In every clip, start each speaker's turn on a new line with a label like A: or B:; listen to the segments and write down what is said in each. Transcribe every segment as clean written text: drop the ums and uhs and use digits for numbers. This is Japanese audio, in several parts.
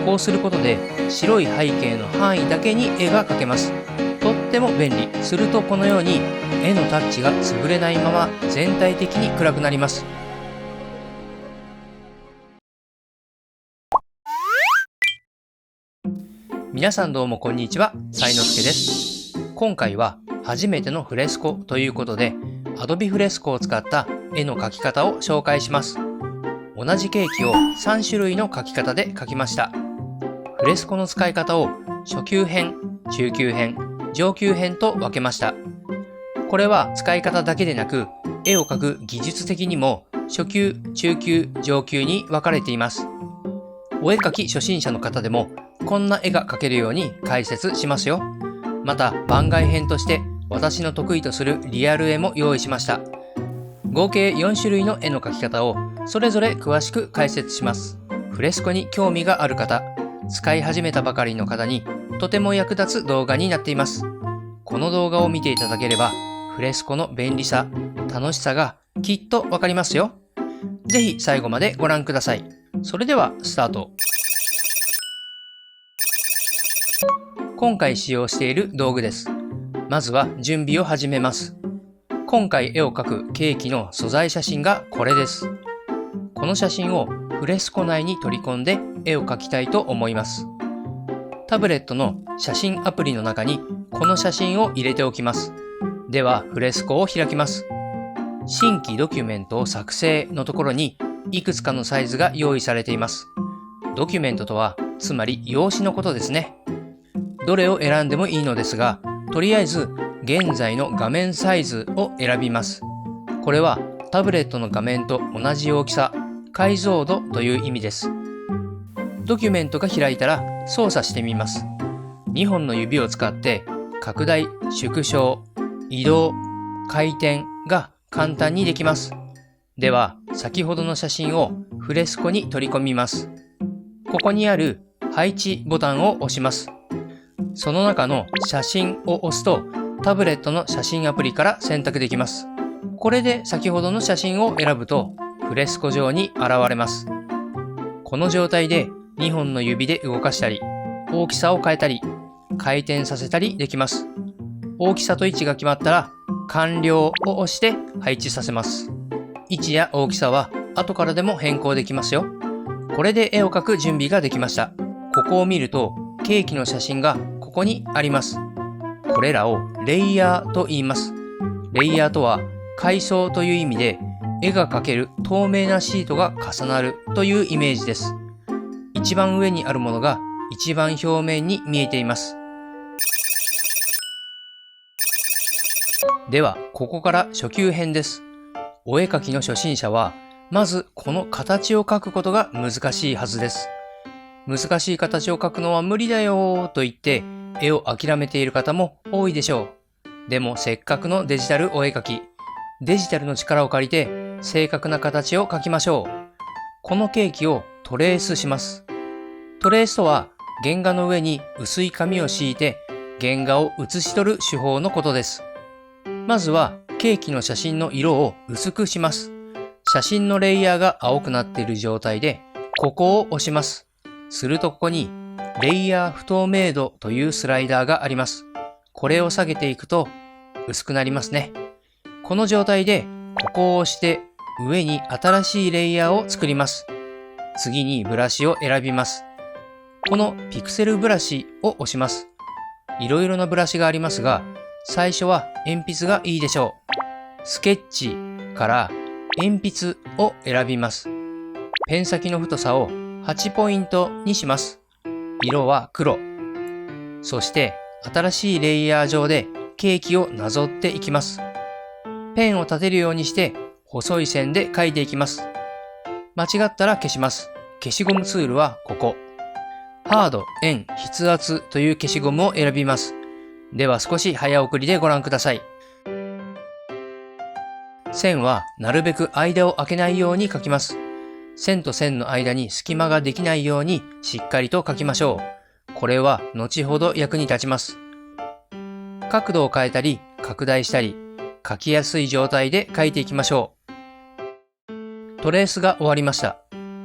A: こうすることで白い背景の範囲だけに絵が描けます。とっても便利。するとこのように絵のタッチが潰れないまま全体的に暗くなります。皆さんどうもこんにちは、さいのすけです。今回は初めてのフレスコということで Adobe フレスコを使った絵の描き方を紹介します。同じケーキを3種類の描き方で描きました。フレスコの使い方を初級編、中級編、上級編と分けました。これは使い方だけでなく、絵を描く技術的にも初級、中級、上級に分かれています。お絵描き初心者の方でもこんな絵が描けるように解説しますよ。また番外編として私の得意とするリアル絵も用意しました。合計4種類の絵の描き方をそれぞれ詳しく解説します。フレスコに興味がある方、使い始めたばかりの方にとても役立つ動画になっています。この動画を見ていただければフレスコの便利さ、楽しさがきっとわかりますよ。ぜひ最後までご覧ください。それではスタート。今回使用している道具です。まずは準備を始めます。今回絵を描くケーキの素材写真がこれです。この写真をフレスコ内に取り込んで絵を描きたいと思います。タブレットの写真アプリの中にこの写真を入れておきます。ではフレスコを開きます。新規ドキュメントを作成のところにいくつかのサイズが用意されています。ドキュメントとはつまり用紙のことですね。どれを選んでもいいのですが、とりあえず現在の画面サイズを選びます。これはタブレットの画面と同じ大きさ、解像度という意味です。ドキュメントが開いたら操作してみます。2本の指を使って拡大、縮小、移動、回転が簡単にできます。では先ほどの写真をフレスコに取り込みます。ここにある配置ボタンを押します。その中の写真を押すとタブレットの写真アプリから選択できます。これで先ほどの写真を選ぶとフレスコ上に現れます。この状態で2本の指で動かしたり、大きさを変えたり、回転させたりできます。大きさと位置が決まったら完了を押して配置させます。位置や大きさは後からでも変更できますよ。これで絵を描く準備ができました。ここを見るとケーキの写真がここにあります。これらをレイヤーと言います。レイヤーとは階層という意味で、絵が描ける透明なシートが重なるというイメージです。一番上にあるものが一番表面に見えています。ではここから初級編です。お絵描きの初心者はまずこの形を描くことが難しいはずです。難しい形を描くのは無理だよと言って絵を諦めている方も多いでしょう。でもせっかくのデジタルお絵描き、デジタルの力を借りて正確な形を描きましょう。このケーキをトレースします。トレースとは原画の上に薄い紙を敷いて原画を写し取る手法のことです。まずはケーキの写真の色を薄くします。写真のレイヤーが青くなっている状態でここを押します。するとここにレイヤー不透明度というスライダーがあります。これを下げていくと薄くなりますね。この状態でここを押して上に新しいレイヤーを作ります。次にブラシを選びます。このピクセルブラシを押します。いろいろなブラシがありますが、最初は鉛筆がいいでしょう。スケッチから鉛筆を選びます。ペン先の太さを8ポイントにします。色は黒。そして新しいレイヤー上でケーキをなぞっていきます。ペンを立てるようにして細い線で描いていきます。間違ったら消します。消しゴムツールはここ。ハード、円、筆圧という消しゴムを選びます。では少し早送りでご覧ください。線はなるべく間を空けないように描きます。線と線の間に隙間ができないようにしっかりと描きましょう。これは後ほど役に立ちます。角度を変えたり拡大したり、描きやすい状態で描いていきましょう。トレースが終わりました。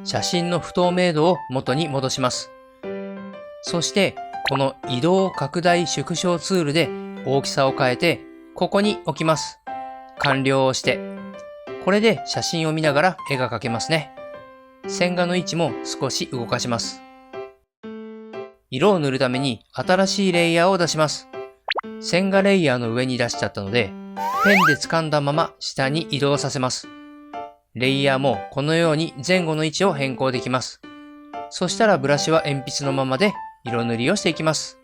A: 写真の不透明度を元に戻します。そしてこの移動拡大縮小ツールで大きさを変えてここに置きます。完了をして、これで写真を見ながら絵が描けますね。線画の位置も少し動かします。色を塗るために新しいレイヤーを出します。線画レイヤーの上に出しちゃったので、ペンで掴んだまま下に移動させます。レイヤーもこのように前後の位置を変更できます。そしたらブラシは鉛筆のままで色塗りをしていきます。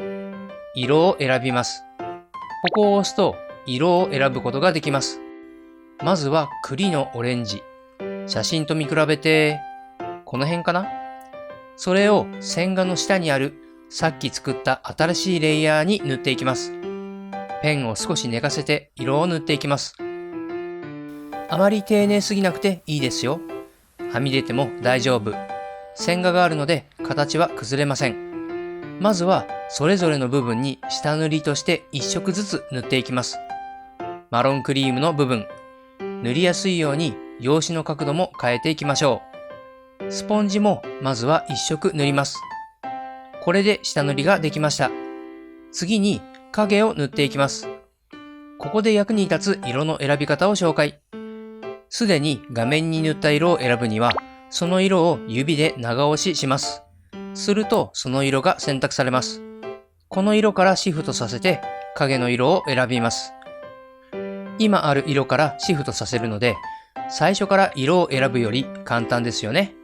A: 色を選びます。ここを押すと色を選ぶことができます。まずは栗のオレンジ。写真と見比べて、この辺かな？それを線画の下にあるさっき作った新しいレイヤーに塗っていきます。ペンを少し寝かせて色を塗っていきます。あまり丁寧すぎなくていいですよ。はみ出ても大丈夫。線画があるので形は崩れません。まずはそれぞれの部分に下塗りとして1色ずつ塗っていきます。マロンクリームの部分、塗りやすいように用紙の角度も変えていきましょう。スポンジもまずは1色塗ります。これで下塗りができました。次に影を塗っていきます。ここで役に立つ色の選び方を紹介。すでに画面に塗った色を選ぶには、その色を指で長押しします。するとその色が選択されます。この色からシフトさせて影の色を選びます。今ある色からシフトさせるので、最初から色を選ぶより簡単ですよね。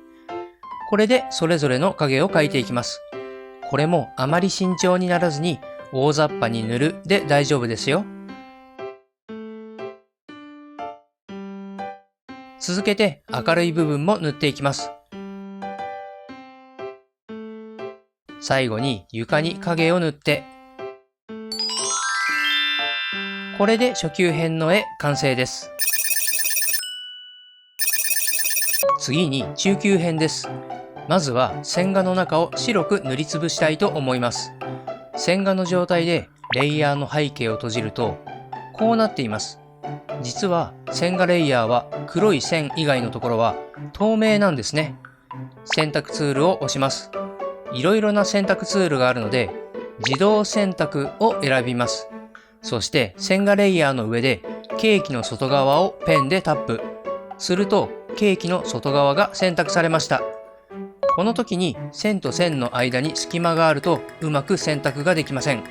A: これでそれぞれの影を描いていきます。これもあまり慎重にならずに大雑把に塗るで大丈夫ですよ。続けて明るい部分も塗っていきます。最後に床に影を塗って、これで初級編の絵完成です。次に中級編です。まずは線画の中を白く塗りつぶしたいと思います。線画の状態でレイヤーの背景を閉じるとこうなっています。実は線画レイヤーは黒い線以外のところは透明なんですね。選択ツールを押します。いろいろな選択ツールがあるので自動選択を選びます。そして線画レイヤーの上でケーキの外側をペンでタップするとケーキの外側が選択されました。この時に線と線の間に隙間があるとうまく選択ができません。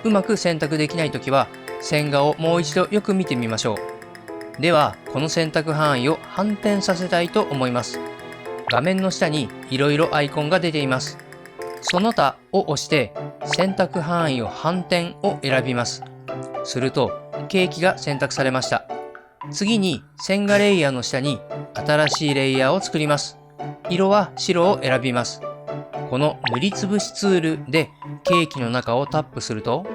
A: うまく選択できない時は線画をもう一度よく見てみましょう。ではこの選択範囲を反転させたいと思います。画面の下にいろいろアイコンが出ています。その他を押して選択範囲を反転を選びます。するとケーキが選択されました。次に線画レイヤーの下に新しいレイヤーを作ります。色は白を選びます。この塗りつぶしツールでケーキの中をタップすると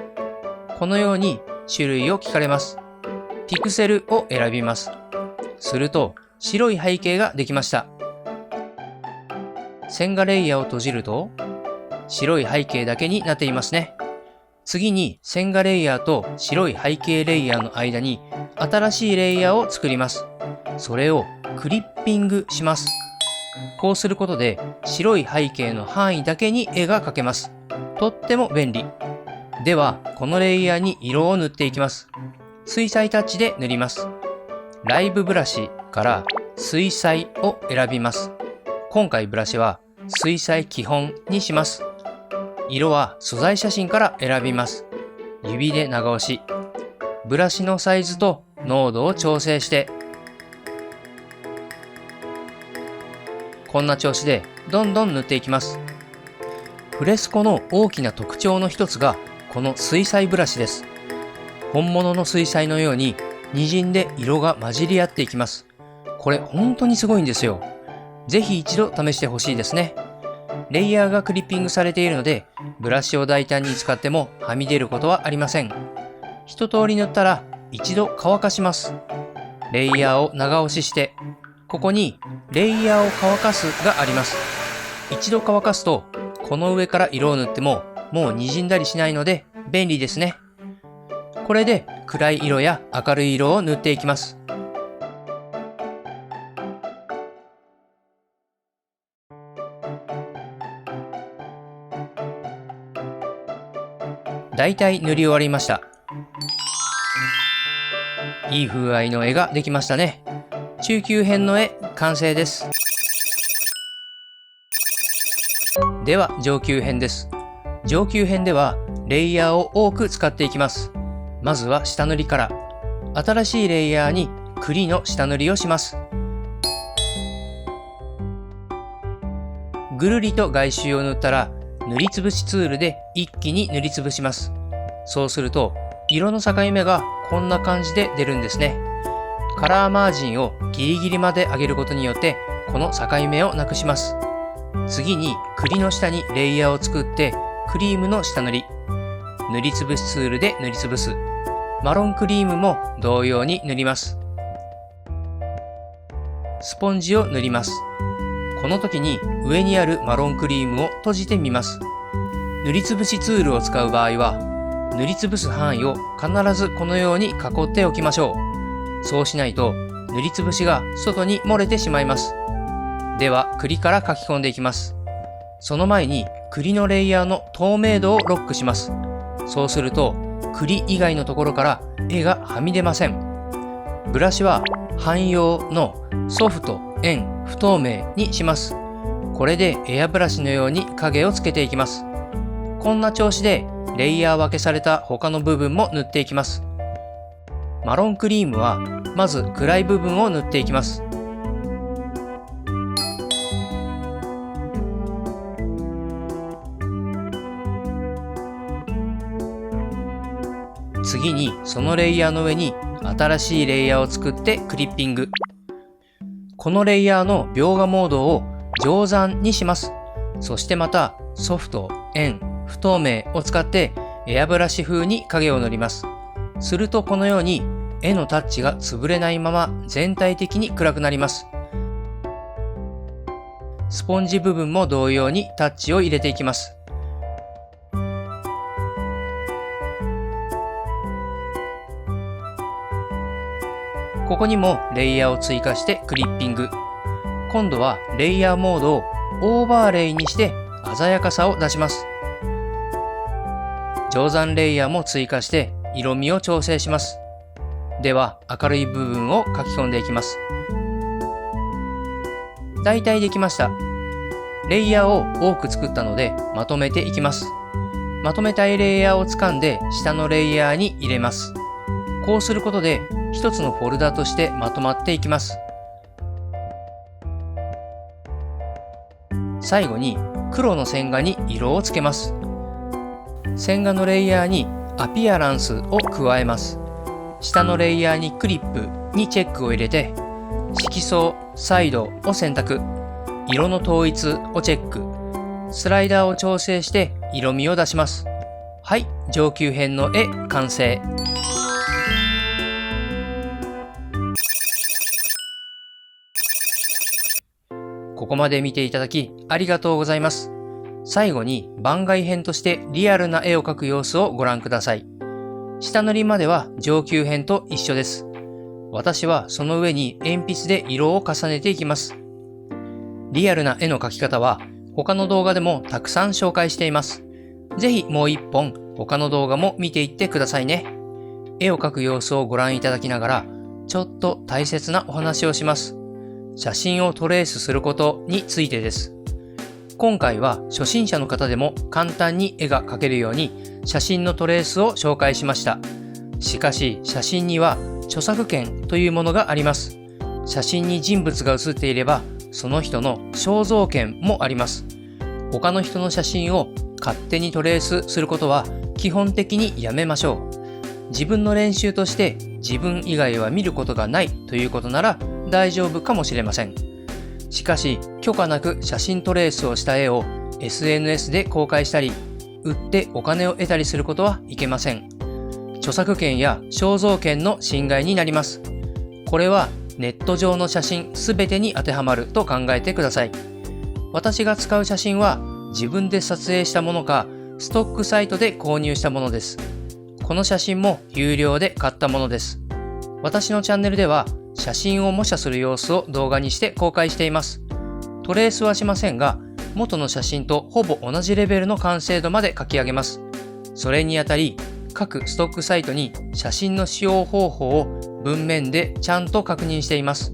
A: このように種類を聞かれます。ピクセルを選びます。すると白い背景ができました。線画レイヤーを閉じると白い背景だけになっていますね。次に線画レイヤーと白い背景レイヤーの間に新しいレイヤーを作ります。それをクリッピングします。こうすることで白い背景の範囲だけに絵が描けます。とっても便利。ではこのレイヤーに色を塗っていきます。水彩タッチで塗ります。ライブブラシから水彩を選びます。今回ブラシは水彩基本にします。色は素材写真から選びます。指で長押し。ブラシのサイズと濃度を調整して、こんな調子でどんどん塗っていきます。フレスコの大きな特徴の一つがこの水彩ブラシです。本物の水彩のように滲んで色が混じり合っていきます。これ本当にすごいんですよ。ぜひ一度試してほしいですね。レイヤーがクリッピングされているので、ブラシを大胆に使ってもはみ出ることはありません。一通り塗ったら一度乾かします。レイヤーを長押しして、ここにレイヤーを乾かすがあります。一度乾かすと、この上から色を塗ってももう滲んだりしないので便利ですね。これで暗い色や明るい色を塗っていきます。だいたい塗り終わりました。いい風合いの絵ができましたね。中級編の絵完成です。では上級編です。上級編ではレイヤーを多く使っていきます。まずは下塗りから。新しいレイヤーに栗の下塗りをします。ぐるりと外周を塗ったら塗りつぶしツールで一気に塗りつぶします。そうすると色の境目がこんな感じで出るんですね。カラーマージンをギリギリまで上げることによってこの境目をなくします。次に栗の下にレイヤーを作ってクリームの下塗り。塗りつぶしツールで塗りつぶす。マロンクリームも同様に塗ります。スポンジを塗ります。この時に上にあるマロンクリームを閉じてみます。塗りつぶしツールを使う場合は、塗りつぶす範囲を必ずこのように囲っておきましょう。そうしないと塗りつぶしが外に漏れてしまいます。では栗から書き込んでいきます。その前に栗のレイヤーの透明度をロックします。そうすると栗以外のところから絵がはみ出ません。ブラシは汎用のソフト、円、不透明にします。これでエアブラシのように影をつけていきます。こんな調子でレイヤー分けされた他の部分も塗っていきます。マロンクリームはまず暗い部分を塗っていきます。次にそのレイヤーの上に新しいレイヤーを作ってクリッピング。このレイヤーの描画モードを定山にします。そしてまたソフト、円、不透明を使ってエアブラシ風に影を塗ります。するとこのように絵のタッチが潰れないまま全体的に暗くなります。スポンジ部分も同様にタッチを入れていきます。ここにもレイヤーを追加してクリッピング。今度はレイヤーモードをオーバーレイにして鮮やかさを出します。定山レイヤーも追加して色味を調整します。では明るい部分を書き込んでいきます。だいたいできました。レイヤーを多く作ったのでまとめていきます。まとめたいレイヤーを掴んで下のレイヤーに入れます。こうすることで一つのフォルダとしてまとまっていきます。最後に黒の線画に色をつけます。線画のレイヤーにアピアランスを加えます。下のレイヤーにクリップにチェックを入れて、色相、サイドを選択、色の統一をチェック、スライダーを調整して色味を出します。はい、上級編の絵完成。ここまで見ていただきありがとうございます。最後に番外編としてリアルな絵を描く様子をご覧ください。下塗りまでは上級編と一緒です。私はその上に鉛筆で色を重ねていきます。リアルな絵の描き方は他の動画でもたくさん紹介しています。ぜひもう一本他の動画も見ていってくださいね。絵を描く様子をご覧いただきながらちょっと大切なお話をします。写真をトレースすることについてです。今回は初心者の方でも簡単に絵が描けるように写真のトレースを紹介しました。しかし写真には著作権というものがあります。写真に人物が写っていればその人の肖像権もあります。他の人の写真を勝手にトレースすることは基本的にやめましょう。自分の練習として自分以外は見ることがないということなら大丈夫かもしれません。しかし許可なく写真トレースをした絵を SNS で公開したり売ってお金を得たりすることはいけません。著作権や肖像権の侵害になります。これはネット上の写真すべてに当てはまると考えてください。私が使う写真は自分で撮影したものかストックサイトで購入したものです。この写真も有料で買ったものです。私のチャンネルでは写真を模写する様子を動画にして公開しています。トレースはしませんが、元の写真とほぼ同じレベルの完成度まで描き上げます。それにあたり、各ストックサイトに写真の使用方法を文面でちゃんと確認しています。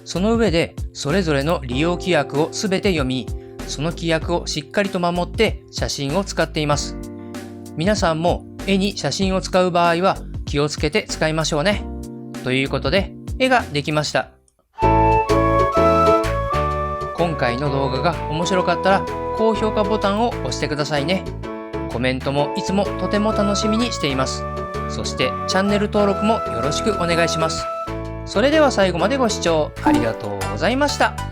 A: その上で、それぞれの利用規約をすべて読み、その規約をしっかりと守って写真を使っています。皆さんも絵に写真を使う場合は気をつけて使いましょうね。ということで、絵ができました。今回の動画が面白かったら高評価ボタンを押してくださいね。コメントもいつもとても楽しみにしています。そしてチャンネル登録もよろしくお願いします。それでは最後までご視聴ありがとうございました。